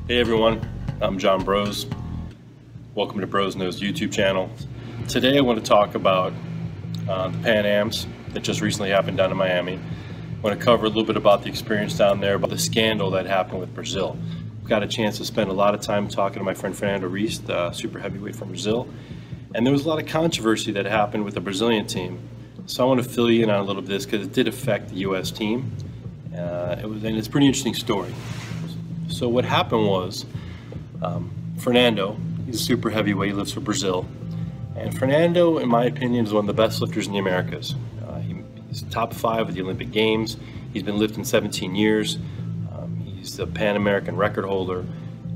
Hey everyone, I'm John Broz. Welcome to Broz Knows YouTube channel. Today I want to talk about the Pan Ams that just recently happened down in Miami. I want to cover a little bit about the experience down there, about the scandal that happened with Brazil. I've got a chance to spend a lot of time talking to my friend Fernando Reis, the super heavyweight from Brazil. And there was a lot of controversy that happened with the Brazilian team. So I want to fill you in on a little bit of this because it did affect the U.S. team. And it's a pretty interesting story. So what happened was, Fernando, he's a super heavyweight, he lives for Brazil. And Fernando, in my opinion, is one of the best lifters in the Americas. He's top 5 at the Olympic Games. He's been lifting 17 years. He's the Pan-American record holder,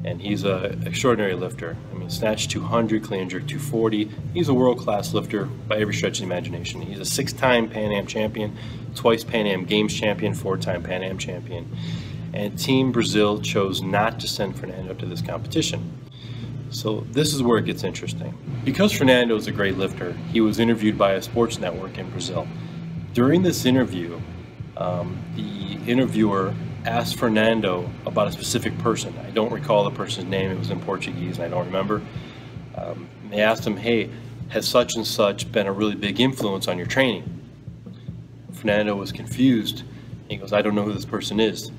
and he's an extraordinary lifter. I mean, snatch 200, clean and jerk 240. He's a world-class lifter by every stretch of the imagination. He's a 6-time Pan Am champion, twice Pan Am Games champion, 4-time Pan Am champion. And Team Brazil chose not to send Fernando to this competition. So this is where it gets interesting. Because Fernando is a great lifter, he was interviewed by a sports network in Brazil. During this interview, the interviewer asked Fernando about a specific person. I don't recall the person's name, it was in Portuguese and I don't remember. They asked him, hey, has such and such been a really big influence on your training? Fernando was confused. He goes, I don't know who this person is.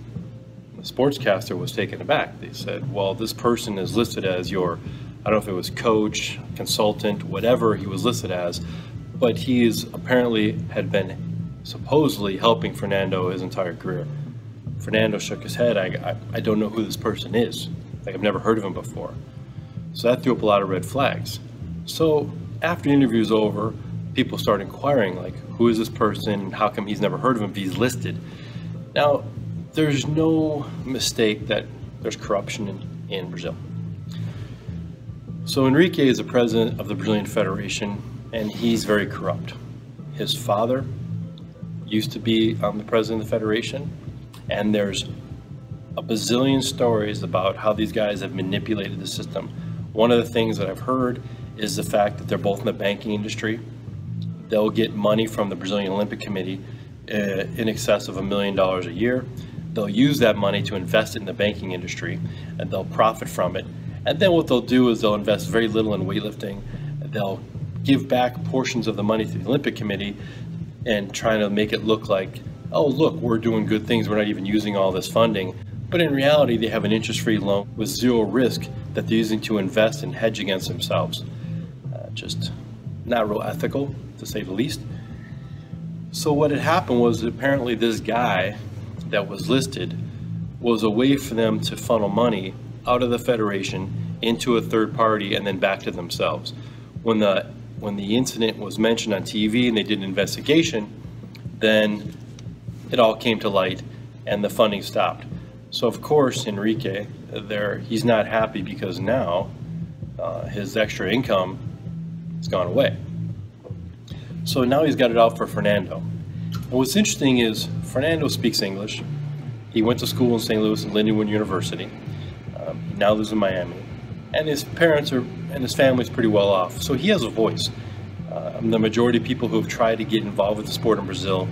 The sportscaster was taken aback. They said, well, this person is listed as your, I don't know if it was coach, consultant, whatever he was listed as, but he is apparently had been supposedly helping Fernando his entire career. Fernando shook his head. I don't know who this person is. Like, I've never heard of him before. So that threw up a lot of red flags. So after the interview was over, people started inquiring, like, who is this person? How come he's never heard of him if he's listed? Now, there's no mistake that there's corruption in Brazil. So Enrique is the president of the Brazilian Federation, and he's very corrupt. His father used to be the president of the Federation, and there's a bazillion stories about how these guys have manipulated the system. One of the things that I've heard is the fact that they're both in the banking industry. They'll get money from the Brazilian Olympic Committee in excess of $1 million a year. They'll use that money to invest in the banking industry, and they'll profit from it. And then what they'll do is they'll invest very little in weightlifting. They'll give back portions of the money to the Olympic Committee and trying to make it look like, oh, look, we're doing good things. We're not even using all this funding. But in reality, they have an interest-free loan with zero risk that they're using to invest and hedge against themselves. Just not real ethical, to say the least. So what had happened was apparently this guy that was listed was a way for them to funnel money out of the Federation into a third party and then back to themselves. When the incident was mentioned on TV and they did an investigation, then it all came to light and the funding stopped. So of course Enrique, he's not happy because now his extra income has gone away. So now he's got it out for Fernando. And what's interesting is Fernando speaks English. He went to school in St. Louis at Lindenwood University. He now lives in Miami. And his parents and his family's pretty well off. So he has a voice. The majority of people who have tried to get involved with the sport in Brazil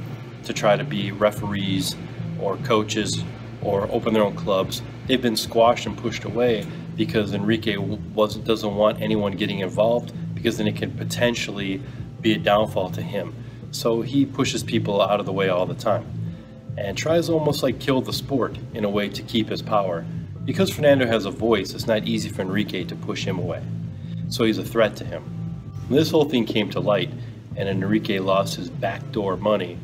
to try to be referees or coaches or open their own clubs, they've been squashed and pushed away because Enrique doesn't want anyone getting involved, because then it can potentially be a downfall to him. So he pushes people out of the way all the time and tries to almost like kill the sport in a way to keep his power. Because Fernando has a voice, it's not easy for Enrique to push him away. So he's a threat to him. When this whole thing came to light and Enrique lost his backdoor money,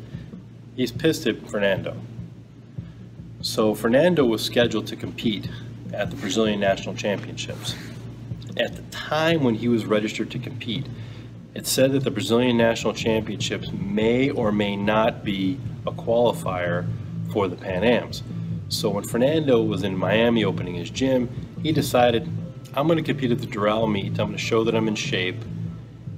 he's pissed at Fernando. So Fernando was scheduled to compete at the Brazilian National Championships. At the time when he was registered to compete, it said that the Brazilian National Championships may or may not be a qualifier for the Pan Ams. So when Fernando was in Miami opening his gym, he decided, I'm going to compete at the Doral meet, I'm going to show that I'm in shape,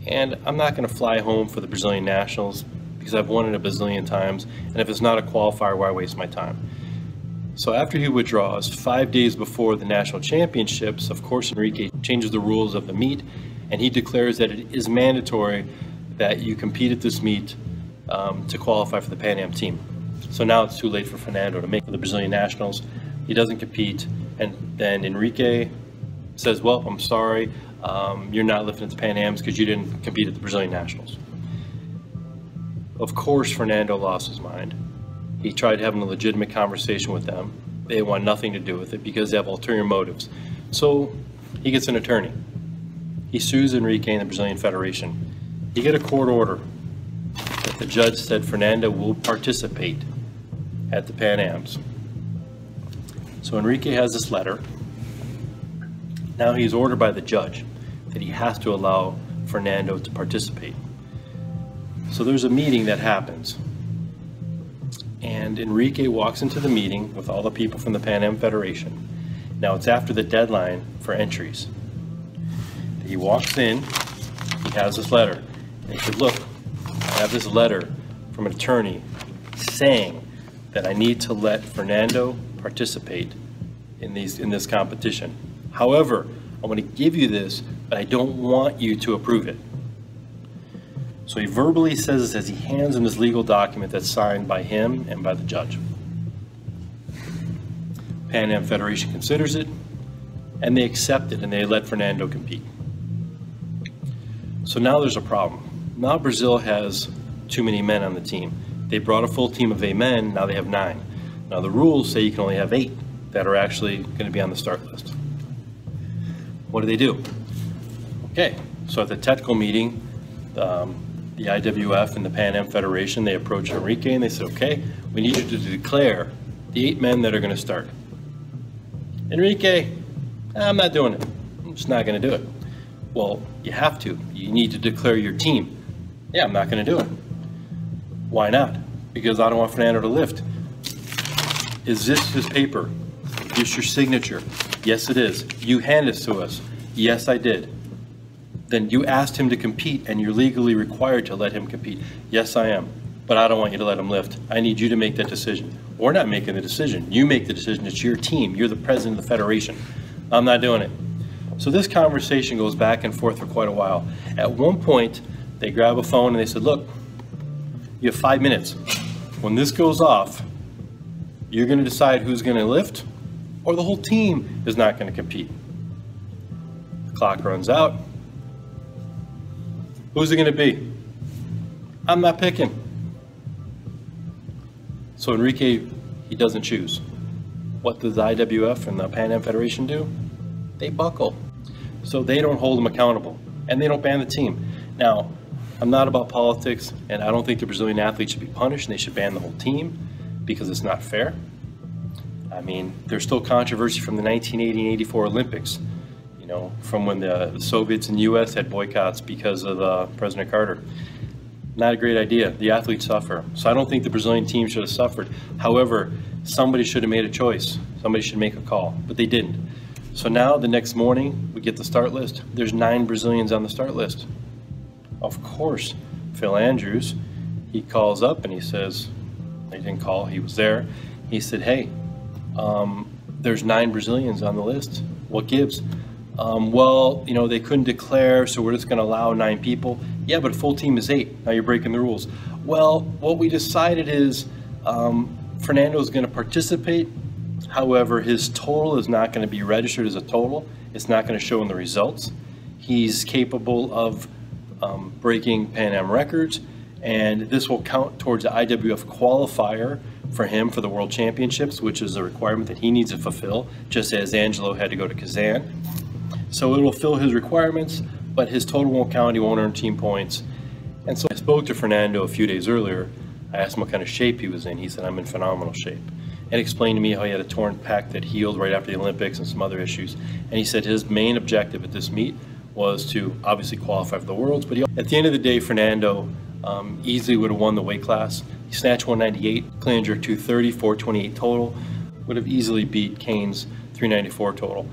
and I'm not going to fly home for the Brazilian Nationals because I've won it a bazillion times, and if it's not a qualifier, why waste my time? So after he withdraws, 5 days before the National Championships, of course Enrique changes the rules of the meet, and he declares that it is mandatory that you compete at this meet to qualify for the Pan Am team. So now it's too late for Fernando to make the Brazilian Nationals. He doesn't compete, And then Enrique says, well, I'm sorry, you're not lifting at the Pan Ams because you didn't compete at the Brazilian Nationals. Of course, Fernando lost his mind. He tried having a legitimate conversation with them. They want nothing to do with it because they have ulterior motives. So he gets an attorney. He sues Enrique and the Brazilian Federation. He get a court order that the judge said Fernando will participate at the Pan Ams. So Enrique has this letter. Now he's ordered by the judge that he has to allow Fernando to participate. So there's a meeting that happens. And Enrique walks into the meeting with all the people from the Pan Am Federation. Now it's after the deadline for entries. He walks in, he has this letter. And he said, look, I have this letter from an attorney saying that I need to let Fernando participate in this competition. However, I want to give you this, but I don't want you to approve it. So he verbally says this as he hands him this legal document that's signed by him and by the judge. Pan Am Federation considers it, and they accept it, and they let Fernando compete. So now there's a problem. Now Brazil has too many men on the team. They brought a full team of 8 men, now they have 9. Now the rules say you can only have 8 that are actually going to be on the start list. What do? Okay, so at the technical meeting, the IWF and the Pan Am Federation, they approached Enrique and they said, okay, we need you to declare the 8 men that are going to start. Enrique, I'm not doing it. I'm just not going to do it. Well, you have to. You need to declare your team. Yeah, I'm not going to do it. Why not? Because I don't want Fernando to lift. Is this his paper? Is this your signature? Yes, it is. You handed this to us. Yes, I did. Then you asked him to compete and you're legally required to let him compete. Yes, I am. But I don't want you to let him lift. I need you to make that decision. We're not making the decision. You make the decision. It's your team. You're the president of the federation. I'm not doing it. So this conversation goes back and forth for quite a while. At one point, they grab a phone and they said, look, you have 5 minutes. When this goes off, you're going to decide who's going to lift or the whole team is not going to compete. The clock runs out. Who's it going to be? I'm not picking. So Enrique, he doesn't choose. What does the IWF and the Pan Am Federation do? They buckle. So they don't hold him accountable and they don't ban the team. Now, I'm not about politics and I don't think the Brazilian athletes should be punished and they should ban the whole team because it's not fair. I mean, there's still controversy from the 1980 and 84 Olympics, you know, from when the Soviets and the US had boycotts because of President Carter. Not a great idea. The athletes suffer. So I don't think the Brazilian team should have suffered. However, somebody should have made a choice. Somebody should make a call, but they didn't. So now the next morning we get the start list. There's 9 Brazilians on the start list. Of course, Phil Andrews, he calls up and he says, he didn't call, he was there. He said, hey, there's 9 Brazilians on the list. What gives? Well, you know, they couldn't declare, so we're just going to allow 9 people. Yeah, but a full team is 8. Now you're breaking the rules. Well, what we decided is Fernando is going to participate. However, his total is not going to be registered as a total. It's not going to show in the results. He's capable of breaking Pan Am records, and this will count towards the IWF qualifier for him for the World Championships, which is a requirement that he needs to fulfill, just as Angelo had to go to Kazan. So it will fill his requirements, but his total won't count. He won't earn team points. And so I spoke to Fernando a few days earlier. I asked him what kind of shape he was in. He said, I'm in phenomenal shape. And explained to me how he had a torn pec that healed right after the Olympics and some other issues. And he said his main objective at this meet was to obviously qualify for the Worlds. But at the end of the day, Fernando easily would have won the weight class. He snatched 198, clean and jerk 230, 428 total. Would have easily beat Kane's 394 total,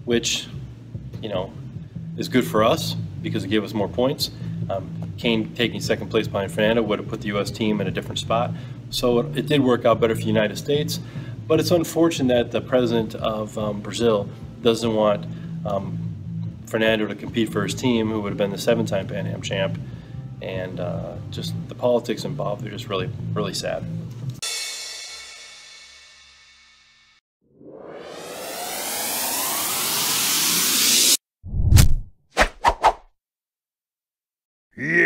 which, you know, is good for us because it gave us more points. Kane taking second place behind Fernando would have put the U.S. team in a different spot. So it did work out better for the United States, but it's unfortunate that the president of Brazil doesn't want Fernando to compete for his team, who would have been the 7-time Pan Am champ, and just the politics involved are just really, really sad. Yeah.